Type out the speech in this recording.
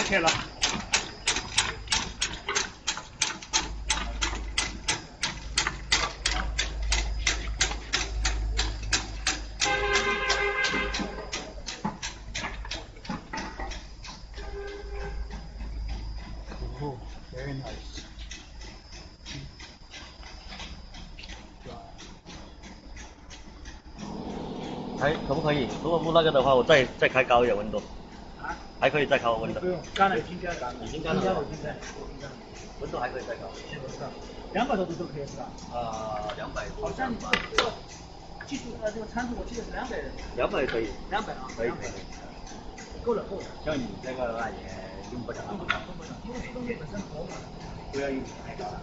切了。Oh, very nice. 还可不可以？如果不那个的话，我再开高一点温度。啊？还可以再高温度。不用，干了已经干了，已经干了。温度还可以再高。现在是200多度都可以是吧？200。好像你这个记住这个参数，我记得是200。200可以。200啊？可以。够了。像你这个那也用不了。因为这东西本身活嘛。不要用太高了。